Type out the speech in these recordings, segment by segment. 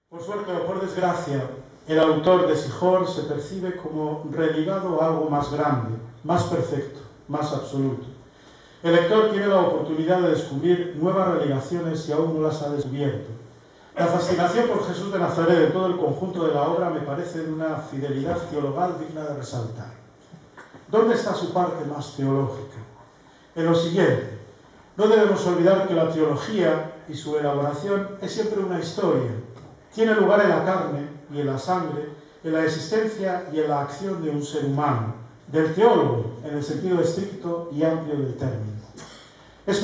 Por suerte o por desgracia, el autor de Sijor se percibe como religado a algo más grande, más perfecto, más absoluto. El lector tiene la oportunidad de descubrir nuevas relegaciones si aún no las ha descubierto. La fascinación por Jesús de Nazaret en todo el conjunto de la obra me parece de una fidelidad teologal digna de resaltar. ¿Dónde está su parte más teológica? En lo siguiente: no debemos olvidar que la teología y su elaboración es siempre una historia. Tiene lugar en la carne y en la sangre, en la existencia y en la acción de un ser humano, del teólogo, en el sentido estricto y amplio del término. Es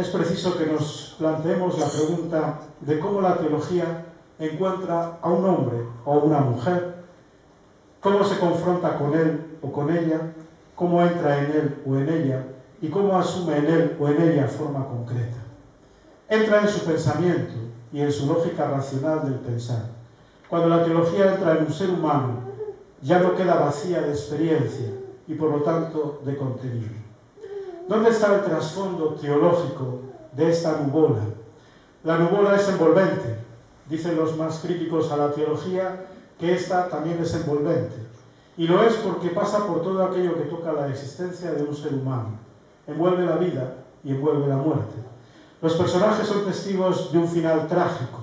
preciso que nos planteemos la pregunta de cómo la teología encuentra a un hombre o a una mujer, cómo se confronta con él o con ella, cómo entra en él o en ella y cómo asume en él o en ella forma concreta. Entra en su pensamiento y en su lógica racional del pensar. Cuando la teología entra en un ser humano, ya no queda vacía de experiencia y por lo tanto de contenido. ¿Dónde está el trasfondo teológico de esta nubola? La nubola es envolvente. Dicen los más críticos a la teología que esta también es envolvente. Y lo es porque pasa por todo aquello que toca la existencia de un ser humano. Envuelve la vida y envuelve la muerte. Los personajes son testigos de un final trágico.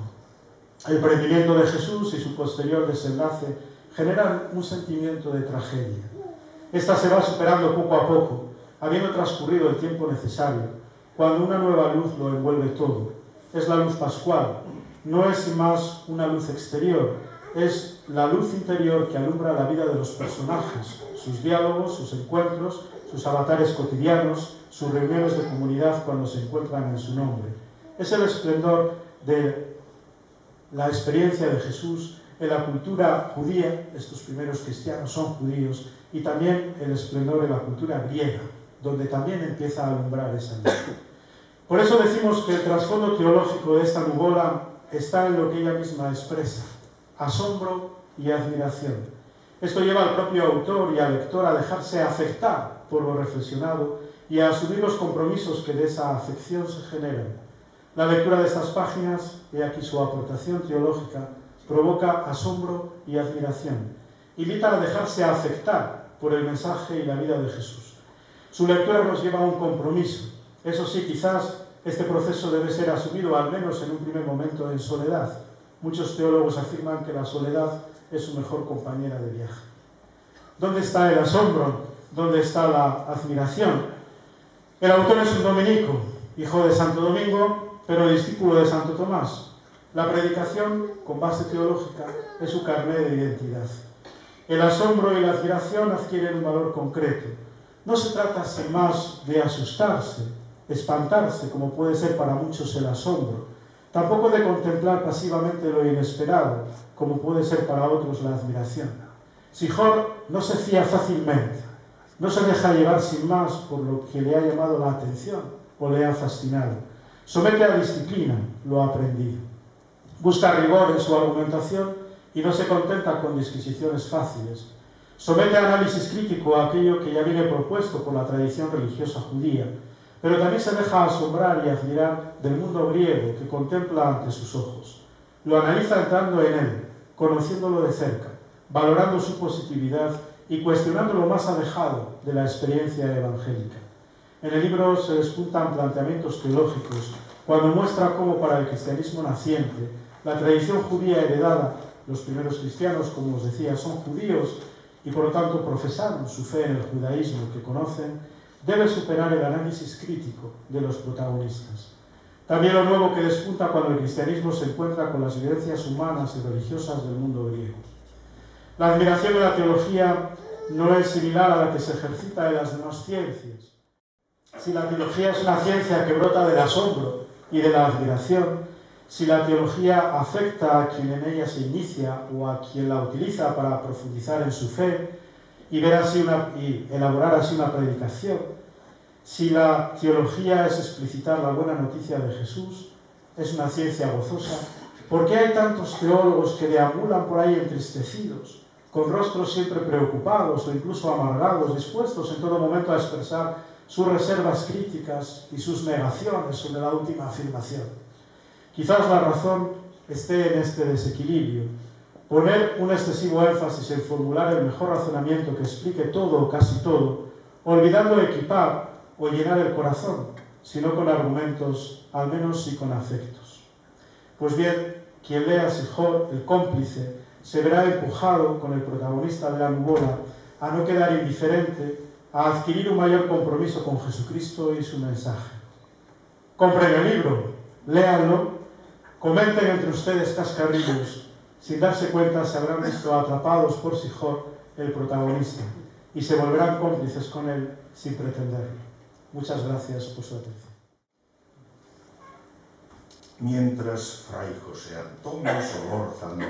El prendimiento de Jesús y su posterior desenlace generan un sentimiento de tragedia. Esta se va superando poco a poco, habiendo transcurrido el tiempo necesario, cuando una nueva luz lo envuelve todo. Es la luz pascual, no es sin más una luz exterior, es la luz interior que alumbra la vida de los personajes, sus diálogos, sus encuentros, sus avatares cotidianos, sus reuniones de comunidad cuando se encuentran en su nombre. Es el esplendor de la experiencia de Jesús en la cultura judía, estos primeros cristianos son judíos, y también el esplendor en la cultura griega, donde también empieza a alumbrar esa luz. Por eso decimos que el trasfondo teológico de esta nubola está en lo que ella misma expresa: asombro y admiración. Esto lleva al propio autor y al lector a dejarse afectar por lo reflexionado y a asumir los compromisos que de esa afección se generan. La lectura de estas páginas, y aquí su aportación teológica, provoca asombro y admiración. Invita a dejarse afectar por el mensaje y la vida de Jesús. Su lectura nos lleva a un compromiso. Eso sí, quizás este proceso debe ser asumido, al menos en un primer momento, en soledad. Muchos teólogos afirman que la soledad es su mejor compañera de viaje. ¿Dónde está el asombro? ¿Dónde está la admiración? El autor es un dominico, hijo de Santo Domingo, pero discípulo de Santo Tomás. La predicación, con base teológica, es su carné de identidad. El asombro y la admiración adquieren un valor concreto. No se trata, sin más, de asustarse, espantarse, como puede ser para muchos el asombro. Tampoco de contemplar pasivamente lo inesperado, como puede ser para otros la admiración. Sijor no se fía fácilmente, no se deja llevar sin más por lo que le ha llamado la atención o le ha fascinado. Somete a disciplina lo aprendido. Busca rigor en su argumentación y no se contenta con disquisiciones fáciles. Somete a análisis crítico a aquello que ya viene propuesto por la tradición religiosa judía, pero también se deja asombrar y admirar del mundo griego que contempla ante sus ojos. Lo analiza entrando en él, conociéndolo de cerca, valorando su positividad y cuestionando lo más alejado de la experiencia evangélica. En el libro se despuntan planteamientos teológicos cuando muestra cómo para el cristianismo naciente, la tradición judía heredada, los primeros cristianos, como os decía, son judíos y por lo tanto profesaron su fe en el judaísmo que conocen, debe superar el análisis crítico de los protagonistas. También lo nuevo que despunta cuando el cristianismo se encuentra con las vivencias humanas y religiosas del mundo griego. La admiración de la teología no es similar a la que se ejercita en las demás ciencias. Si la teología es una ciencia que brota del asombro y de la admiración, si la teología afecta a quien en ella se inicia o a quien la utiliza para profundizar en su fe y elaborar así una predicación, si la teología es explicitar la buena noticia de Jesús, es una ciencia gozosa, ¿por qué hay tantos teólogos que deambulan por ahí entristecidos, con rostros siempre preocupados o incluso amargados, dispuestos en todo momento a expresar sus reservas críticas y sus negaciones sobre la última afirmación? Quizás la razón esté en este desequilibrio. Poner un excesivo énfasis en formular el mejor razonamiento que explique todo o casi todo, olvidando equipar o llenar el corazón, sino con argumentos, al menos sí con afectos. Pues bien, quien lea Sihor, el cómplice, se verá empujado con el protagonista de la nubola a no quedar indiferente, a adquirir un mayor compromiso con Jesucristo y su mensaje. Compren el libro, léanlo, comenten entre ustedes cascarrillos. Sin darse cuenta se habrán visto atrapados por Sihor, el protagonista, y se volverán cómplices con él sin pretenderlo. Muchas gracias por su atención. Mientras Fray José Antonio Solórzano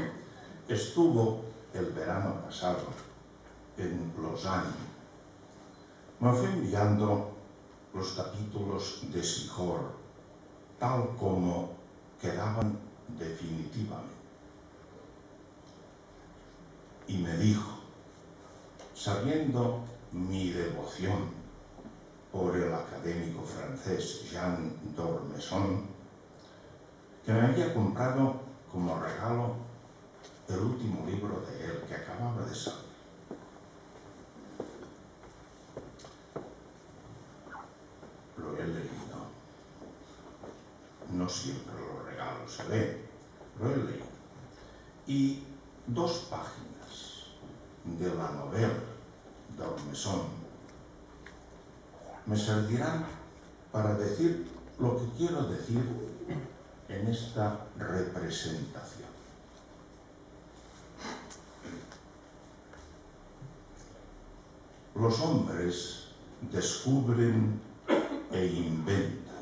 estuvo el verano pasado en Lausanne, me fue enviando los capítulos de Sihor, tal como quedaban definitivamente. Y me dijo, sabiendo mi devoción por el académico francés Jean d'Ormesson, que me había comprado como regalo el último libro de él que acababa de salir. Lo he leído. No siempre los regalos se leen. Lo he leído. Y 2 páginas de la novela d'Ormesson me servirán para decir lo que quiero decir en esta representación. Los hombres descubren e inventan.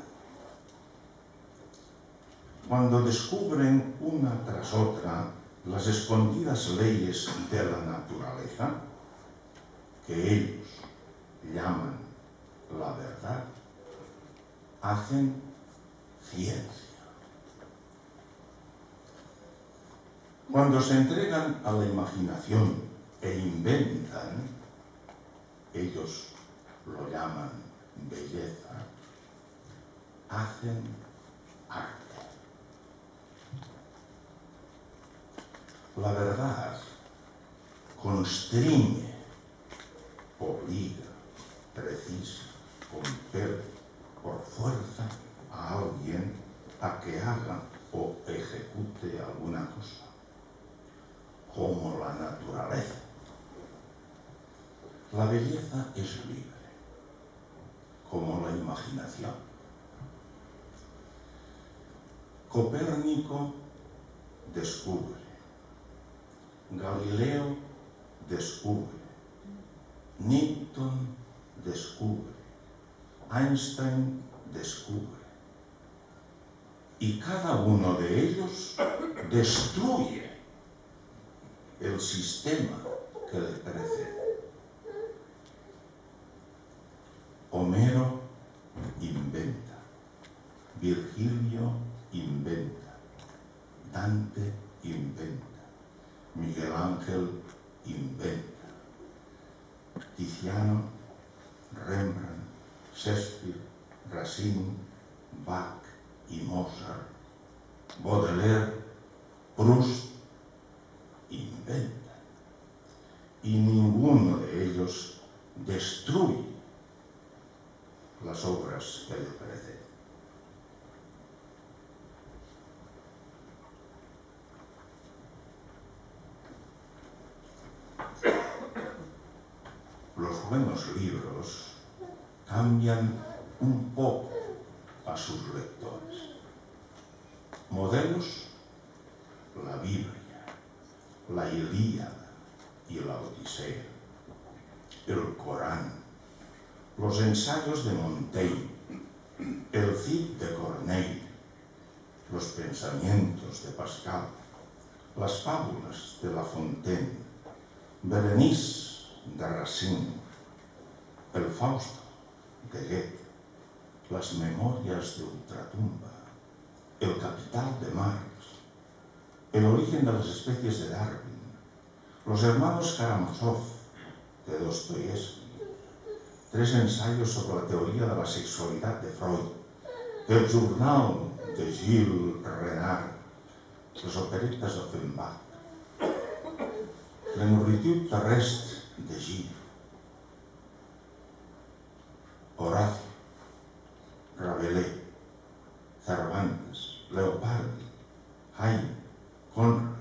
Cuando descubren una tras otra las escondidas leyes de la naturaleza, que ellos llaman la verdad, hacen ciencia. Cuando se entregan a la imaginación e inventan, ellos lo llaman belleza, hacen arte. La verdad constriñe, obliga, precisa, compele por fuerza a alguien a que haga o ejecute alguna cosa, como la naturaleza. La belleza es libre, como la imaginación. Copérnico descubre, Galileo descubre, Newton descubre, Einstein descubre. Y cada uno de ellos destruye el sistema que le precede. Homero inventa, Virgilio inventa, Dante inventa, Miguel Ángel inventa, Tiziano, Rembrandt, Shakespeare, Racine, Bach y Mozart, Baudelaire, Proust inventan, y ninguno de ellos destruye las obras que le preceden. Los buenos libros cambian un poco a sus lectores. Modelos: la Biblia, la Ilíada y la Odisea, el Corán, los ensayos de Montaigne, el Cid de Corneille, los pensamientos de Pascal, las fábulas de La Fontaine, Berenice de Racine, el Fausto de Goethe, las memorias de Ultratumba, el Capital de Marx, el origen de las especies de Darwin, los hermanos Karamazov de Dostoyevsky, 3 ensayos sobre la teoría de la sexualidad de Freud, el Journal de Gilles Renard, les operetes d'Offenbach, l'enurritiu terrestre de Gino, Horacio, Rabelais, Cervantes, Leopardi, Heine, Conrad,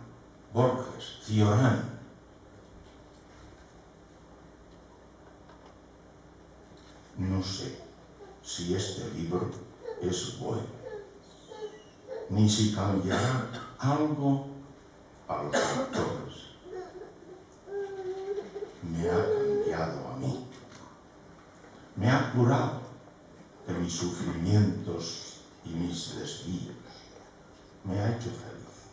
Borges, Cioran. No sé si este libro es bueno, ni si cambiará algo a los lectores. Me ha cambiado a mí. Me ha curado de mis sufrimientos y mis desvíos. Me ha hecho feliz.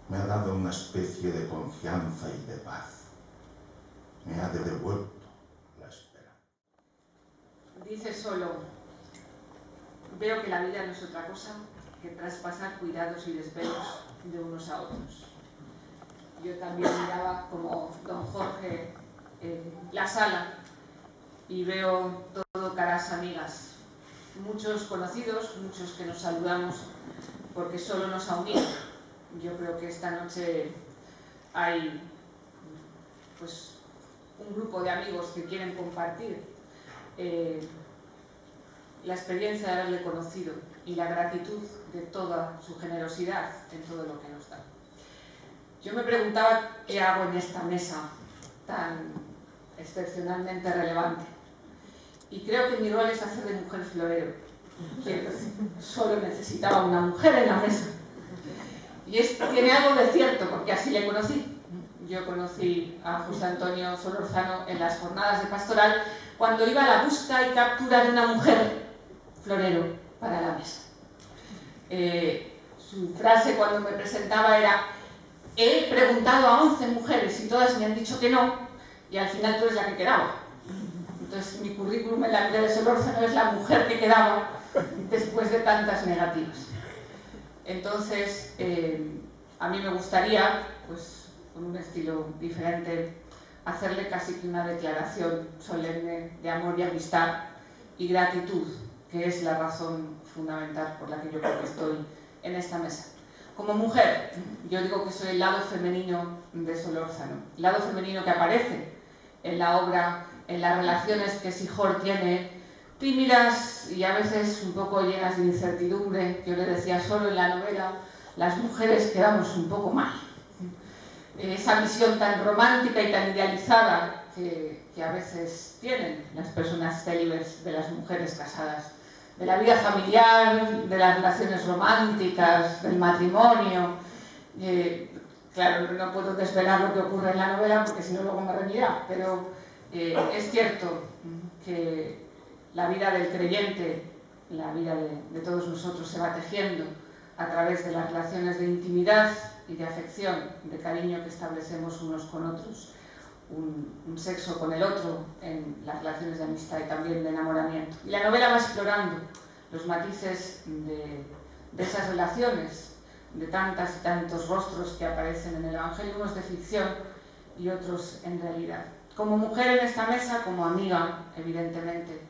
Me ha dado una especie de confianza y de paz. Me ha devuelto la esperanza. Dice solo, veo que la vida no es otra cosa que traspasar cuidados y desvelos de unos a otros. Yo también miraba como don Jorge la sala y veo todo caras amigas, muchos conocidos, muchos que nos saludamos porque solo nos ha unido. Yo creo que esta noche hay pues un grupo de amigos que quieren compartir la experiencia de haberle conocido y la gratitud de toda su generosidad en todo lo que nos da. Yo me preguntaba qué hago en esta mesa tan excepcionalmente relevante. Y creo que mi rol es hacer de mujer florero. Solo necesitaba una mujer en la mesa. Y tiene algo de cierto, porque así le conocí. Yo conocí a José Antonio Solórzano en las jornadas de pastoral cuando iba a la búsqueda y captura de una mujer florero para la mesa. Su frase cuando me presentaba era: he preguntado a 11 mujeres y todas me han dicho que no, y al final tú eres la que quedaba. Entonces mi currículum en la vida de Solórzano es la mujer que quedaba después de tantas negativas. Entonces a mí me gustaría, pues con un estilo diferente, hacerle casi que una declaración solemne de amor y amistad y gratitud, que es la razón fundamental por la que yo creo que estoy en esta mesa. Como mujer, yo digo que soy el lado femenino de Solórzano, el lado femenino que aparece en la obra, en las relaciones que Sijor tiene, tímidas y a veces un poco llenas de incertidumbre. Yo le decía, solo en la novela las mujeres quedamos un poco mal. Esa visión tan romántica y tan idealizada que a veces tienen las personas célibes de las mujeres casadas, de la vida familiar, de las relaciones románticas, del matrimonio. Claro, no puedo desvelar lo que ocurre en la novela porque si no luego me reñirá, pero es cierto que la vida del creyente, la vida de todos nosotros se va tejiendo a través de las relaciones de intimidad y de afección, de cariño que establecemos unos con otros, un sexo con el otro en las relaciones de amistad y también de enamoramiento. Y la novela va explorando los matices de esas relaciones, de tantas y tantos rostros que aparecen en el Evangelio, unos de ficción y otros en realidad. Como mujer en esta mesa, como amiga, evidentemente,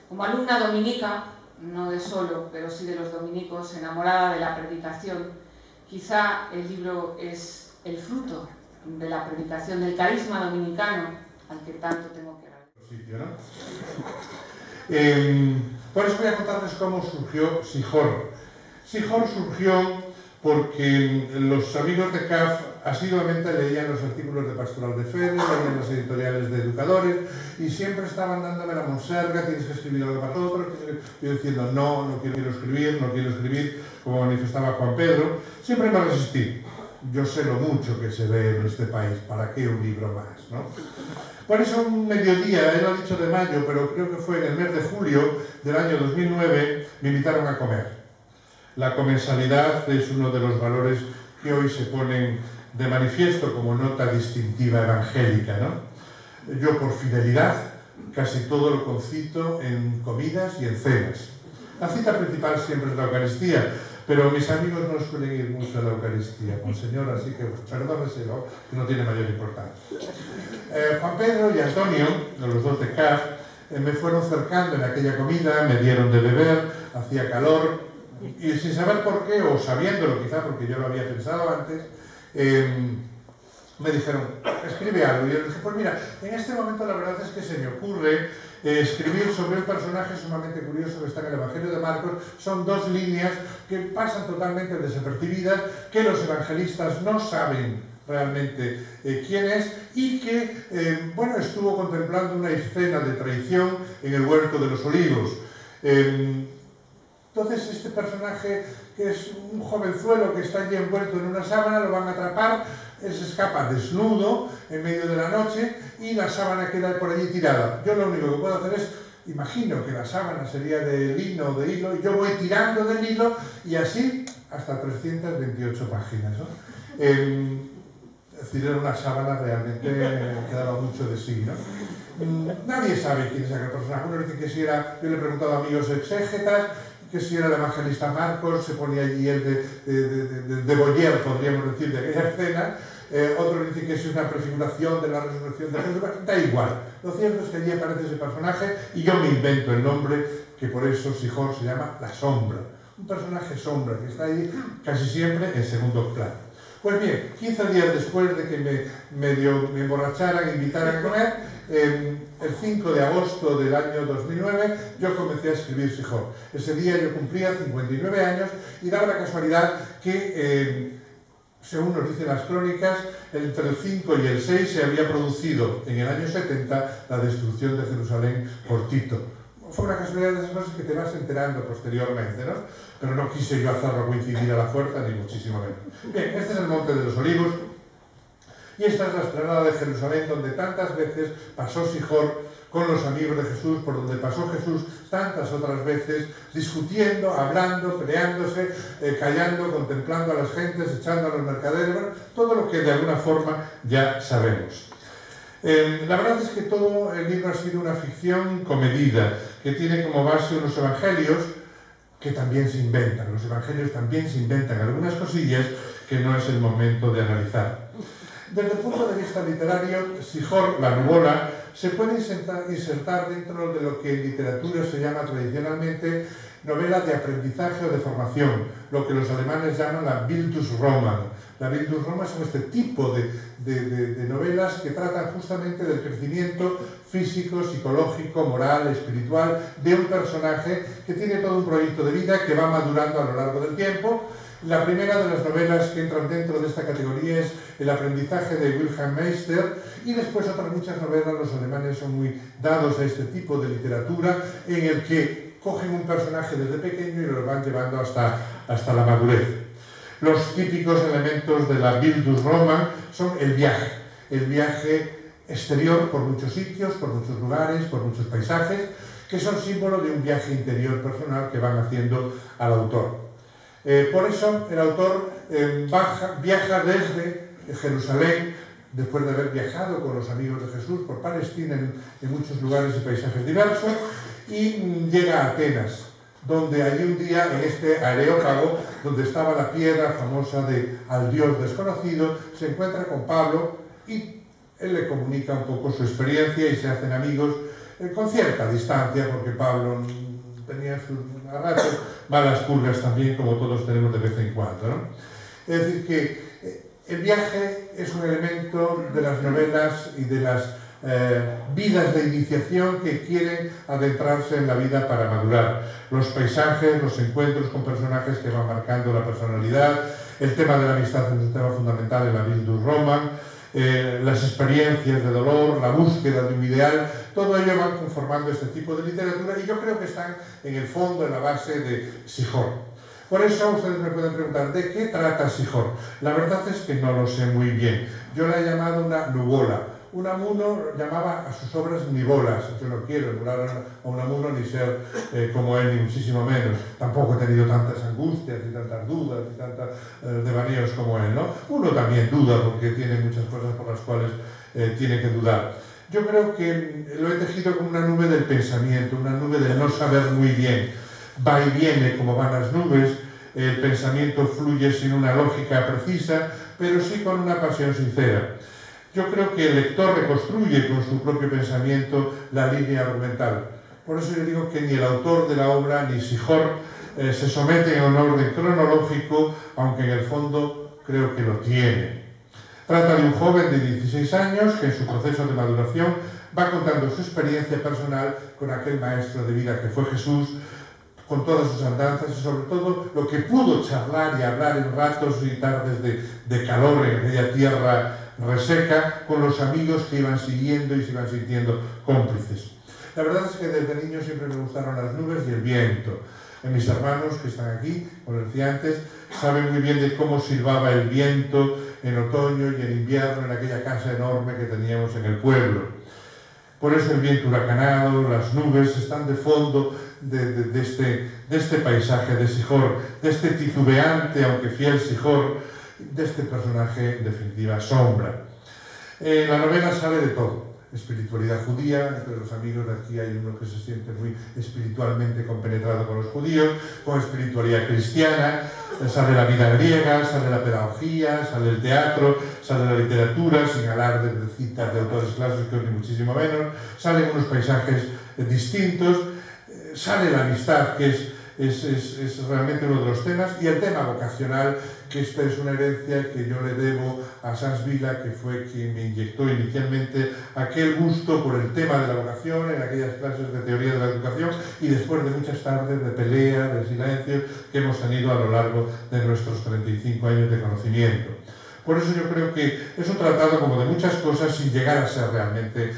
como alumna dominica, no de solo, pero sí de los dominicos, enamorada de la predicación, quizá el libro es el fruto de la predicación, del carisma dominicano al que tanto tengo que agradecer. Por eso voy a contarles cómo surgió Sijor. Sijor surgió porque los amigos de CAF asiduamente leían los artículos de Pastoral de Fede, leían las editoriales de educadores y siempre estaban dándome la monserga, tienes que escribir algo para todos. Yo diciendo, no quiero escribir, como manifestaba Juan Pedro. Siempre me resistí. Yo sé lo mucho que se ve en este país, ¿para qué un libro más? ¿No? Por eso un mediodía, él ha dicho de mayo, pero creo que fue en el mes de julio del año 2009, me invitaron a comer. La comensalidad es uno de los valores que hoy se ponen de manifiesto como nota distintiva evangélica, ¿no? Yo, por fidelidad, casi todo lo concito en comidas y en cenas. La cita principal siempre es la Eucaristía, pero mis amigos no suelen ir mucho a la Eucaristía, Monseñor, así que perdóneselo, que no tiene mayor importancia. Juan Pedro y Antonio, los dos de CAF, me fueron cercando en aquella comida, me dieron de beber, hacía calor, Y sin saber por qué, o sabiéndolo quizá porque yo lo había pensado antes, me dijeron, escribe algo. Y yo dije, pues mira, en este momento la verdad es que se me ocurre escribir sobre un personaje sumamente curioso que está en el Evangelio de Marcos. Son dos líneas que pasan totalmente desapercibidas, que los evangelistas no saben realmente quién es, y que, bueno, estuvo contemplando una escena de traición en el Huerto de los Olivos. Entonces este personaje, que es un jovenzuelo que está allí envuelto en una sábana, lo van a atrapar, él se escapa desnudo en medio de la noche y la sábana queda por allí tirada. Yo lo único que puedo hacer es, imagino que la sábana sería de lino o de hilo, y yo voy tirando del hilo y así hasta 328 páginas, ¿no? Es decir, era una sábana realmente que daba mucho de sí, ¿no? Nadie sabe quién es aquel personaje. Uno dice que si era, yo le he preguntado a amigos exégetas, que si era el evangelista Marcos, se ponía allí el de Boyer, podríamos decir, de aquella escena. Otro dice que es una prefiguración de la resurrección de Jesús. Da igual. Lo cierto es que allí aparece ese personaje y yo me invento el nombre, que por eso Sihor se llama La Sombra. Un personaje sombra que está ahí casi siempre en segundo plano. Pues bien, 15 días después de que me emborracharan, invitaran a comer, el 5 de agosto del año 2009, yo comencé a escribir Sihor. Ese día yo cumplía 59 años y daba la casualidad que, según nos dicen las crónicas, entre el 5 y el 6 se había producido en el año 70 la destrucción de Jerusalén por Tito. Fue una casualidad de esas cosas que te vas enterando posteriormente, ¿no? Pero no quise yo hacerlo coincidir a la fuerza, ni muchísimo menos. Bien, este es el Monte de los Olivos, y esta es la explanada de Jerusalén, donde tantas veces pasó Sihor con los amigos de Jesús, por donde pasó Jesús tantas otras veces, discutiendo, hablando, peleándose, callando, contemplando a las gentes, echando a los mercaderes, bueno, todo lo que de alguna forma ya sabemos. La verdad es que todo el libro ha sido una ficción comedida, que tiene como base unos evangelios que también se inventan. Los evangelios también se inventan algunas cosillas que no es el momento de analizar. Desde el punto de vista literario, Sihor, la nubola, se puede insertar dentro de lo que en literatura se llama tradicionalmente novela de aprendizaje o de formación, lo que los alemanes llaman la Bildungsroman. La Bildungsroman son este tipo de novelas que tratan justamente del crecimiento físico, psicológico, moral, espiritual de un personaje que tiene todo un proyecto de vida que va madurando a lo largo del tiempo. La primera de las novelas que entran dentro de esta categoría es El aprendizaje de Wilhelm Meister, y después otras muchas novelas. Los alemanes son muy dados a este tipo de literatura en el que cogen un personaje desde pequeño y lo van llevando hasta la madurez. Los típicos elementos de la Bildungsroman son el viaje exterior por muchos sitios, por muchos lugares, por muchos paisajes, que son símbolo de un viaje interior personal que van haciendo al autor. Por eso el autor viaja desde Jerusalén, después de haber viajado con los amigos de Jesús por Palestina en muchos lugares y paisajes diversos, y llega a Atenas, donde allí un día, en este Areópago, donde estaba la piedra famosa de al Dios desconocido, se encuentra con Pablo y él le comunica un poco su experiencia y se hacen amigos con cierta distancia, porque Pablo tenía sus malas pulgas también, como todos tenemos de vez en cuando, ¿no? Es decir, que el viaje es un elemento de las novelas y de las vidas de iniciación que quieren adentrarse en la vida para madurar. Los paisajes, los encuentros con personajes que van marcando la personalidad, el tema de la amistad es un tema fundamental en la Bildungsroman, las experiencias de dolor, la búsqueda de un ideal, todo ello van conformando este tipo de literatura, y yo creo que están en el fondo, en la base de Sihor. Por eso ustedes me pueden preguntar, ¿de qué trata Sihor? La verdad es que no lo sé muy bien. Yo la he llamado una nubola. Unamuno llamaba a sus obras nibolas. Yo no quiero emular a Unamuno ni ser como él, ni muchísimo menos. Tampoco he tenido tantas angustias y tantas dudas y tantos devaneos como él, ¿no? Uno también duda porque tiene muchas cosas por las cuales tiene que dudar. Yo creo que lo he tejido como una nube del pensamiento, una nube del no saber muy bien. Va y viene como van las nubes, el pensamiento fluye sin una lógica precisa, pero sí con una pasión sincera. Yo creo que el lector reconstruye con su propio pensamiento la línea argumental. Por eso yo digo que ni el autor de la obra, ni Sihor, se someten a un orden cronológico, aunque en el fondo creo que lo tiene. Trata de un joven de 16 años que en su proceso de maduración va contando su experiencia personal con aquel maestro de vida que fue Jesús, con todas sus andanzas y sobre todo lo que pudo charlar y hablar en ratos y tardes de calor en aquella tierra reseca con los amigos que iban siguiendo y se iban sintiendo cómplices. La verdad es que desde niño siempre me gustaron las nubes y el viento. Mis hermanos que están aquí, como decía antes, saben muy bien de cómo silbaba el viento en otoño y en invierno en aquella casa enorme que teníamos en el pueblo. Por eso el viento huracanado, las nubes están de fondo de este paisaje de Sihor, de este titubeante, aunque fiel Sihor, de este personaje, en definitiva, sombra. La novela sale de todo. Espiritualidad judía, entre los amigos de aquí hay uno que se siente muy espiritualmente compenetrado con los judíos, con espiritualidad cristiana, sale la vida griega, sale la pedagogía, sale el teatro, sale la literatura, sin hablar de citas de autores clásicos ni muchísimo menos, salen unos paisajes distintos, sale la amistad, que es realmente uno de los temas, y el tema vocacional, que esta es una herencia que yo le debo a Sans Vila, que fue quien me inyectó inicialmente aquel gusto por el tema de la vocación en aquellas clases de teoría de la educación y después de muchas tardes de pelea, de silencio que hemos tenido a lo largo de nuestros 35 años de conocimiento. Por eso yo creo que es un tratado como de muchas cosas sin llegar a ser realmente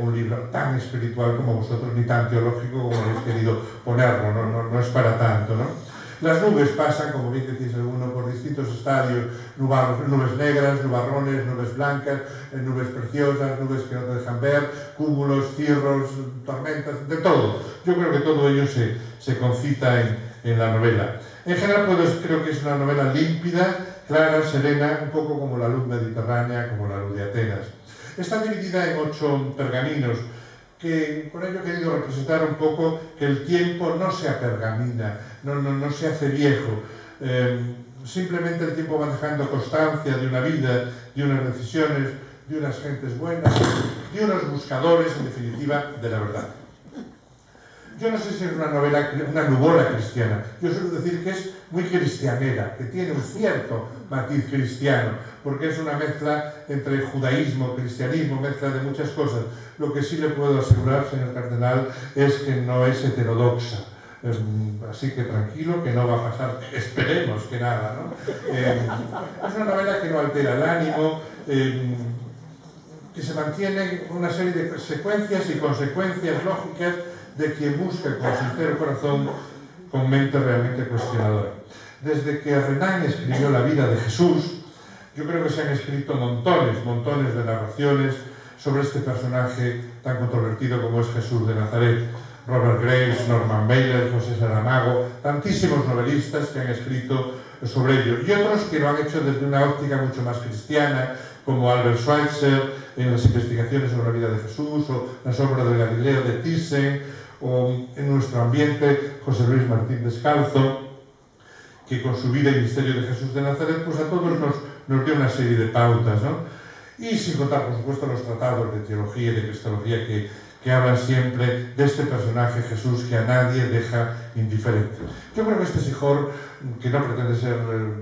un libro tan espiritual como vosotros, ni tan teológico como habéis querido ponerlo, no es para tanto, ¿no? Las nubes pasan, como bien decís alguno, por distintos estadios, nubes negras, nubarrones, nubes blancas, nubes preciosas, nubes que no te dejan ver, cúmulos, cirros, tormentas, de todo. Yo creo que todo ello se concita en la novela. En general creo que es una novela límpida, clara, serena, un poco como la luz mediterránea, como la luz de Atenas. Está dividida en 8 pergaminos, que con ello he querido representar un poco que el tiempo no se apergamina, no se hace viejo. Simplemente el tiempo va dejando constancia de una vida, de unas decisiones, de unas gentes buenas, de unos buscadores, en definitiva, de la verdad. Yo no sé si es una novela, una nubola cristiana. Yo suelo decir que es muy cristianera, que tiene un cierto matiz cristiano, porque es una mezcla entre judaísmo, cristianismo, mezcla de muchas cosas. Lo que sí le puedo asegurar, señor cardenal, es que no es heterodoxa. Así que tranquilo, que no va a pasar, esperemos que nada, ¿no? Es una novela que no altera el ánimo, que se mantiene una serie de secuencias y consecuencias lógicas de quien busca con sincero corazón, con mente realmente cuestionadora. Desde que Renan escribió la vida de Jesús, yo creo que se han escrito montones de narraciones sobre este personaje tan controvertido como es Jesús de Nazaret. Robert Graves, Norman Mailer, José Saramago, tantísimos novelistas que han escrito sobre ello, y otros que lo han hecho desde una óptica mucho más cristiana, como Albert Schweitzer en las investigaciones sobre la vida de Jesús, o la sombra de Galileo de Thyssen, o en nuestro ambiente José Luis Martín Descalzo, que con su vida y misterio de Jesús de Nazaret, pues a todos nos dio una serie de pautas, ¿no? Y sin contar, por supuesto, los tratados de teología y de cristología que hablan siempre de este personaje Jesús que a nadie deja indiferente. Yo creo que este Sihor, que no pretende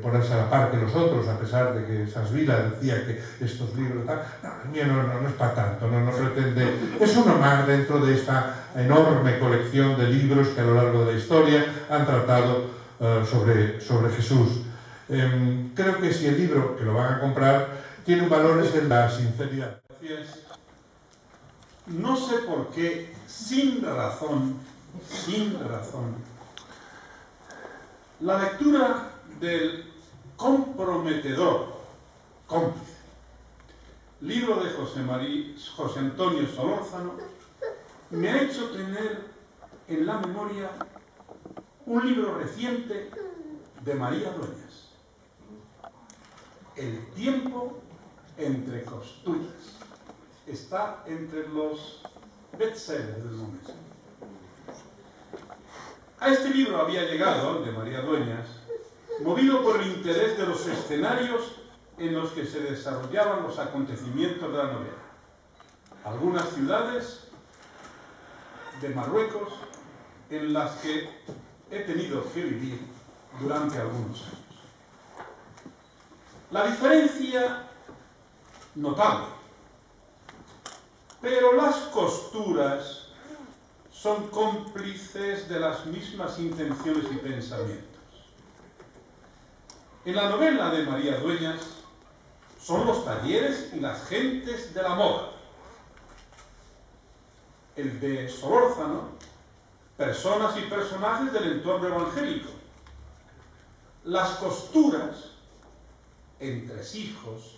ponerse a la par que los otros, a pesar de que Sans Vila decía que estos libros tal, el mío no es para tanto, no pretende, es uno más dentro de esta enorme colección de libros que a lo largo de la historia han tratado sobre Jesús. Creo que si el libro, que lo van a comprar, tiene un valor es de la sinceridad. No sé por qué, sin razón, la lectura del comprometedor, cómplice, libro de José Antonio Solórzano, me ha hecho tener en la memoria un libro reciente de María Dueñas, El tiempo entre costuras. Está entre los bestsellers del momento. A este libro había llegado, de María Dueñas, movido por el interés de los escenarios en los que se desarrollaban los acontecimientos de la novela. Algunas ciudades de Marruecos en las que he tenido que vivir durante algunos años. La diferencia notable, pero las costuras son cómplices de las mismas intenciones y pensamientos. En la novela de María Dueñas son los talleres y las gentes de la moda. El de Solórzano, personas y personajes del entorno evangélico. Las costuras, entresijos,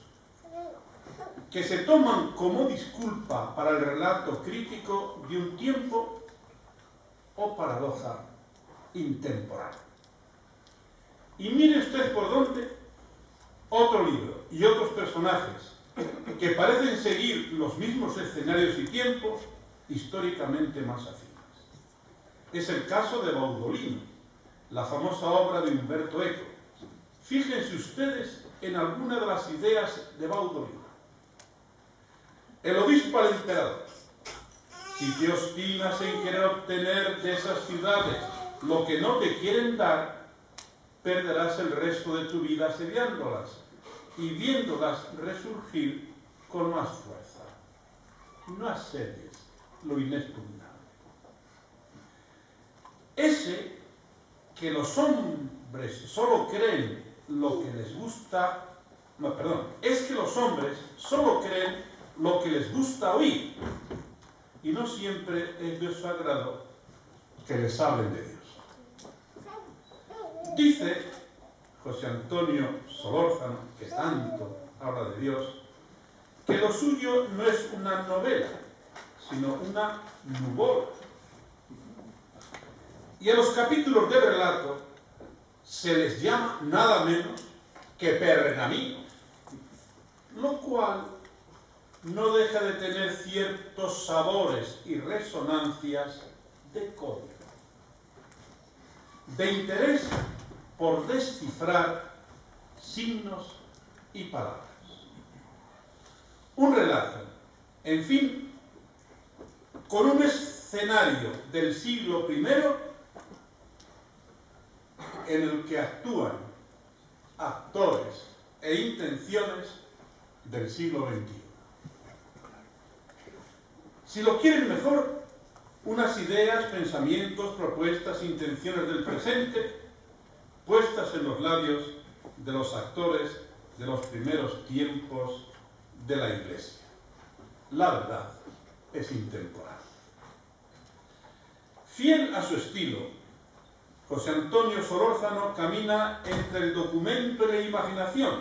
que se toman como disculpa para el relato crítico de un tiempo o paradoja intemporal. Y mire usted por dónde otro libro y otros personajes que parecen seguir los mismos escenarios y tiempos históricamente más afines. Es el caso de Baudolino, la famosa obra de Umberto Eco. Fíjense ustedes en alguna de las ideas de Baudolino. El obispo al emperador: si te obstinas en querer obtener de esas ciudades lo que no te quieren dar, perderás el resto de tu vida asediándolas y viéndolas resurgir con más fuerza. No asedies lo inexpugnable. Ese que los hombres solo creen lo que les gusta, es que los hombres solo creen lo que les gusta oír, y no siempre es de su agrado que les hablen de Dios. Dice José Antonio Solórzano, que tanto habla de Dios, que lo suyo no es una novela, sino una nubola. Y a los capítulos de relato se les llama nada menos que pergaminos, lo cual no deja de tener ciertos sabores y resonancias de código, de interés por descifrar signos y palabras. Un relato, en fin, con un escenario del siglo I en el que actúan actores e intenciones del siglo XXI. Si lo quieren mejor, unas ideas, pensamientos, propuestas, intenciones del presente, puestas en los labios de los actores de los primeros tiempos de la Iglesia. La verdad es intemporal. Fiel a su estilo, José Antonio Solórzano camina entre el documento y la imaginación,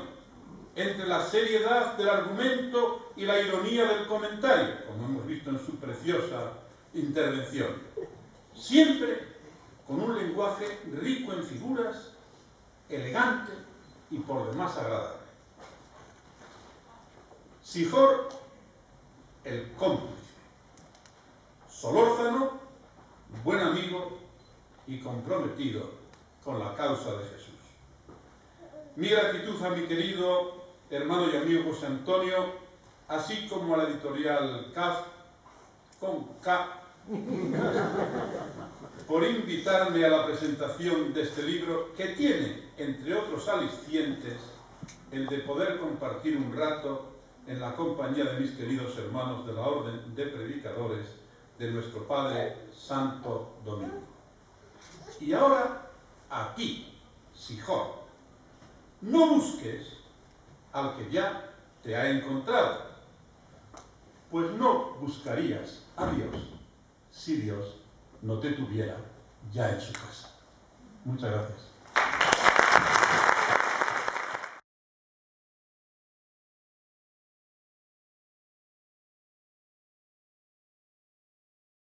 entre la seriedad del argumento y la ironía del comentario, como hemos visto en su preciosa intervención, siempre con un lenguaje rico en figuras, elegante y por demás agradable. Sijor, el cómplice. Solórzano, buen amigo y comprometido con la causa de Jesús. Mi gratitud a mi querido hermano y amigo José Antonio, así como a la editorial CAF, con K, por invitarme a la presentación de este libro que tiene, entre otros alicientes, el de poder compartir un rato en la compañía de mis queridos hermanos de la Orden de Predicadores de nuestro Padre Santo Domingo. Y ahora, aquí, Sijor, no busques al que ya te ha encontrado, pues no buscarías a Dios si Dios no te tuviera ya en su casa. Muchas gracias.